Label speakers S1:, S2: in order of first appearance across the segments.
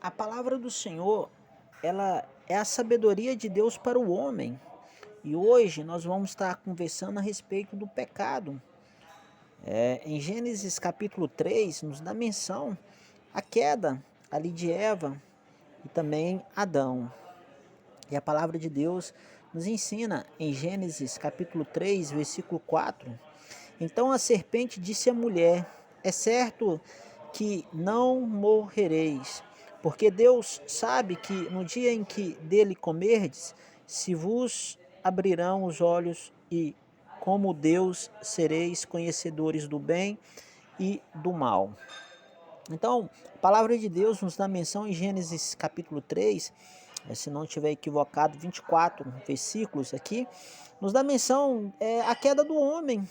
S1: A palavra do Senhor, ela é a sabedoria de Deus para o homem. E hoje nós vamos estar conversando a respeito do pecado. Em Gênesis capítulo 3, nos dá menção a queda ali de Eva e também Adão. E a palavra de Deus nos ensina em Gênesis capítulo 3, versículo 4. Então a serpente disse à mulher: é certo que não morrereis, porque Deus sabe que no dia em que dele comerdes, se vos abrirão os olhos e, como Deus, sereis conhecedores do bem e do mal. Então, a palavra de Deus nos dá menção em Gênesis capítulo 3, se não estiver equivocado, 24 versículos aqui, nos dá menção a queda do homem.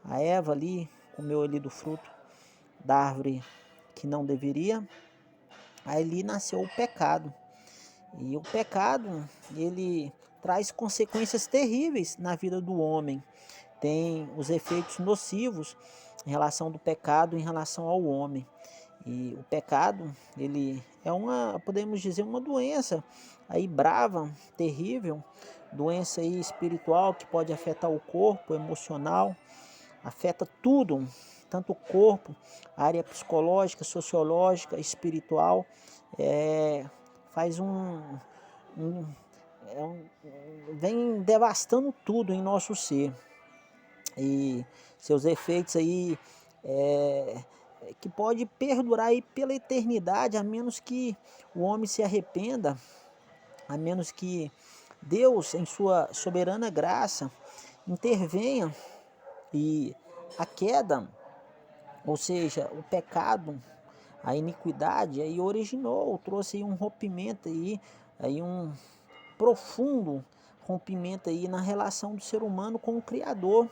S1: A Eva ali comeu ali do fruto da árvore que não deveria. Aí ali nasceu o pecado. E o pecado, ele traz consequências terríveis na vida do homem. Tem os efeitos nocivos em relação do pecado, em relação ao homem. E o pecado, ele é podemos dizer, uma doença aí brava, terrível, doença aí espiritual que pode afetar o corpo, emocional, afeta tudo, tanto o corpo, a área psicológica, sociológica, espiritual, é, faz um, vem devastando tudo em nosso ser. E seus efeitos aí que pode perdurar aí pela eternidade, a menos que o homem se arrependa, a menos que Deus, em sua soberana graça, intervenha. E a queda, ou seja, o pecado, a iniquidade, aí originou, trouxe aí um rompimento aí um profundo rompimento aí na relação do ser humano com o Criador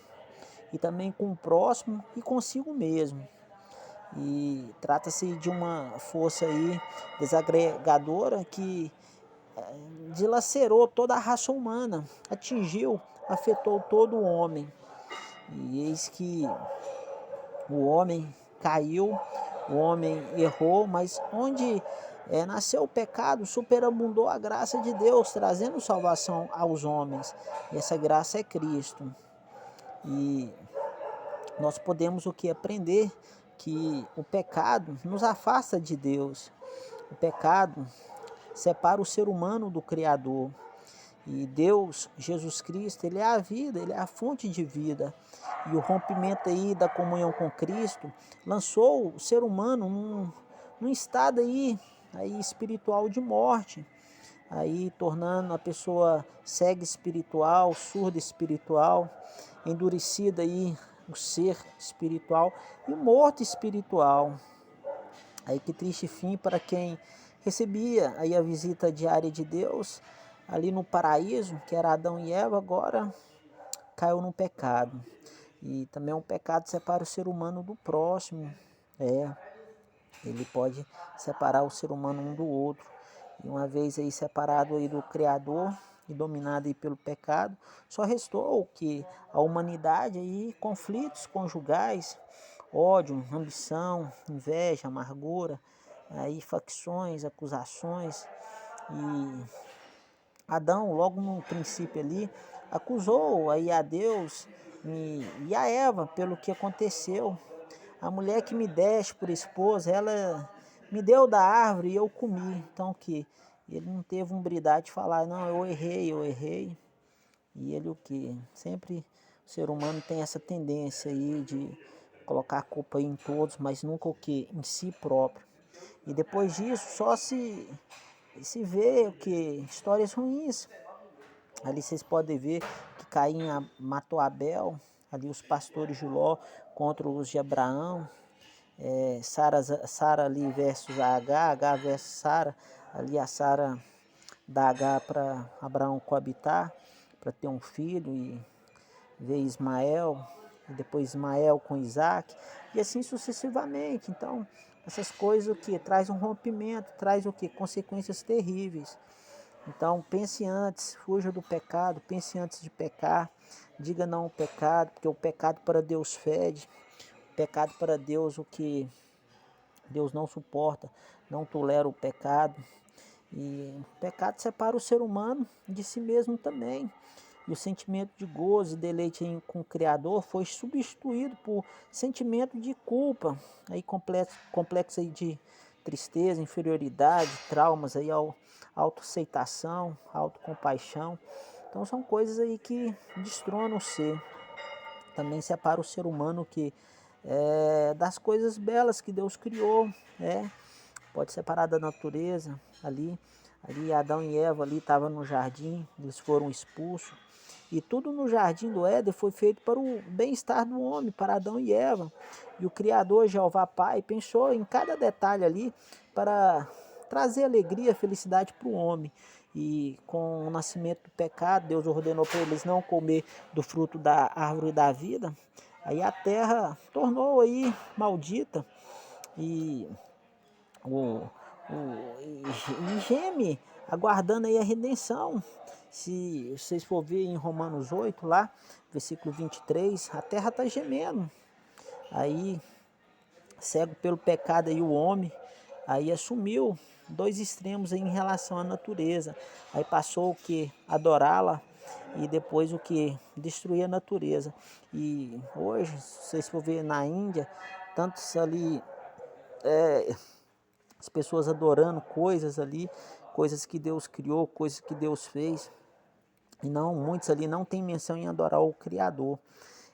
S1: e também com o próximo e consigo mesmo. E trata-se de uma força aí desagregadora que dilacerou toda a raça humana, atingiu, afetou todo o homem. E eis que o homem caiu, o homem errou, mas onde nasceu o pecado, superabundou a graça de Deus, trazendo salvação aos homens. E essa graça é Cristo. E nós podemos o que aprender? Que o pecado nos afasta de Deus. O pecado separa o ser humano do Criador. E Deus, Jesus Cristo, Ele é a vida, Ele é a fonte de vida. E o rompimento aí da comunhão com Cristo lançou o ser humano num estado aí espiritual de morte. Aí tornando a pessoa cega espiritual, surda espiritual, endurecida aí o ser espiritual e morto espiritual. Aí que triste fim para quem recebia aí a visita diária de Deus ali no paraíso, que era Adão e Eva, agora caiu no pecado. E também um pecado separa o ser humano do próximo. Ele pode separar o ser humano um do outro. E uma vez aí separado aí do Criador e dominado aí pelo pecado, só restou que a humanidade aí conflitos conjugais, ódio, ambição, inveja, amargura, aí facções, acusações. E Adão, logo no princípio ali, acusou aí a Deus e a Eva pelo que aconteceu. A mulher que me deste por esposa, ela me deu da árvore e eu comi. Então que ele não teve umbridade de falar, não, eu errei, eu errei. E ele o que? Sempre o ser humano tem essa tendência aí de colocar a culpa em todos, mas nunca o que? Em si próprio. E depois disso só se vê o que? Histórias ruins. Ali vocês podem ver que Caim matou Abel, ali os pastores de Ló contra os de Abraão, Sara ali versus a H versus Sara, ali a Sara dá H para Abraão coabitar, para ter um filho e ver Ismael, e depois Ismael com Isaac, e assim sucessivamente. Então, essas coisas o que? Traz um rompimento, traz o que? Consequências terríveis. Então pense antes, fuja do pecado, pense antes de pecar, diga não ao pecado, porque o pecado para Deus fede, o pecado para Deus o que Deus não suporta, não tolera o pecado. E o pecado separa o ser humano de si mesmo também. E o sentimento de gozo e deleite com o Criador foi substituído por sentimento de culpa, aí complexo aí de tristeza, inferioridade, traumas, aí, autoaceitação, autocompaixão. Então são coisas aí que destronam o ser. Também separa o ser humano das coisas belas que Deus criou, pode separar da natureza. Ali Adão e Eva ali estavam no jardim, eles foram expulsos. E tudo no jardim do Éden foi feito para o bem-estar do homem, para Adão e Eva. E o Criador, Jeová Pai, pensou em cada detalhe ali para trazer alegria, felicidade para o homem. E com o nascimento do pecado, Deus ordenou para eles não comer do fruto da árvore da vida. Aí a terra tornou aí maldita e e geme, aguardando aí a redenção. Se vocês for ver em Romanos 8, lá, versículo 23, a terra está gemendo. Aí, cego pelo pecado aí o homem, aí assumiu dois extremos aí em relação à natureza. Aí passou o que? Adorá-la e depois o que? Destruir a natureza. E hoje, se vocês for ver na Índia, tantos ali as pessoas adorando coisas ali, coisas que Deus criou, coisas que Deus fez. E não, muitos ali não tem menção em adorar o Criador.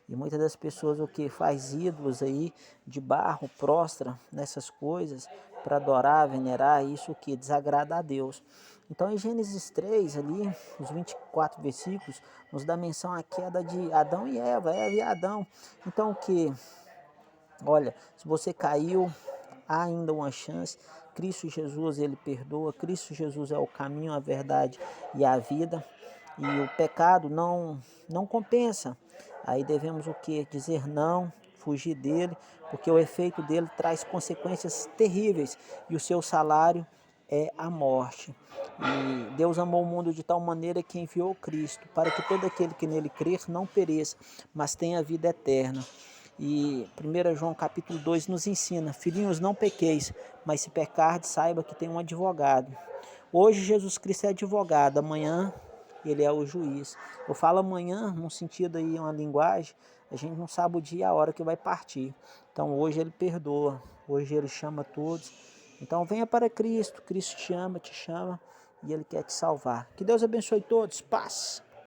S1: E muitas das pessoas o que faz ídolos aí de barro, prostra nessas coisas para adorar, venerar, isso que desagrada a Deus. Então em Gênesis 3 ali, os 24 versículos, nos dá menção à queda de Adão e Eva e Adão. Então o que? Olha, se você caiu, há ainda uma chance. Cristo Jesus, ele perdoa. Cristo Jesus é o caminho, a verdade e a vida. E o pecado não compensa. Aí devemos o que? Dizer não, fugir dele, porque o efeito dele traz consequências terríveis e o seu salário é a morte. E Deus amou o mundo de tal maneira que enviou Cristo, para que todo aquele que nele crer não pereça, mas tenha vida eterna. E 1 João capítulo 2 nos ensina: filhinhos, não pequeis, mas se pecardes, saiba que tem um advogado. Hoje Jesus Cristo é advogado, amanhã ele é o juiz. Eu falo amanhã, num sentido aí, uma linguagem, a gente não sabe o dia e a hora que vai partir. Então hoje ele perdoa, hoje ele chama todos. Então venha para Cristo, Cristo te ama e ele quer te salvar. Que Deus abençoe todos, paz.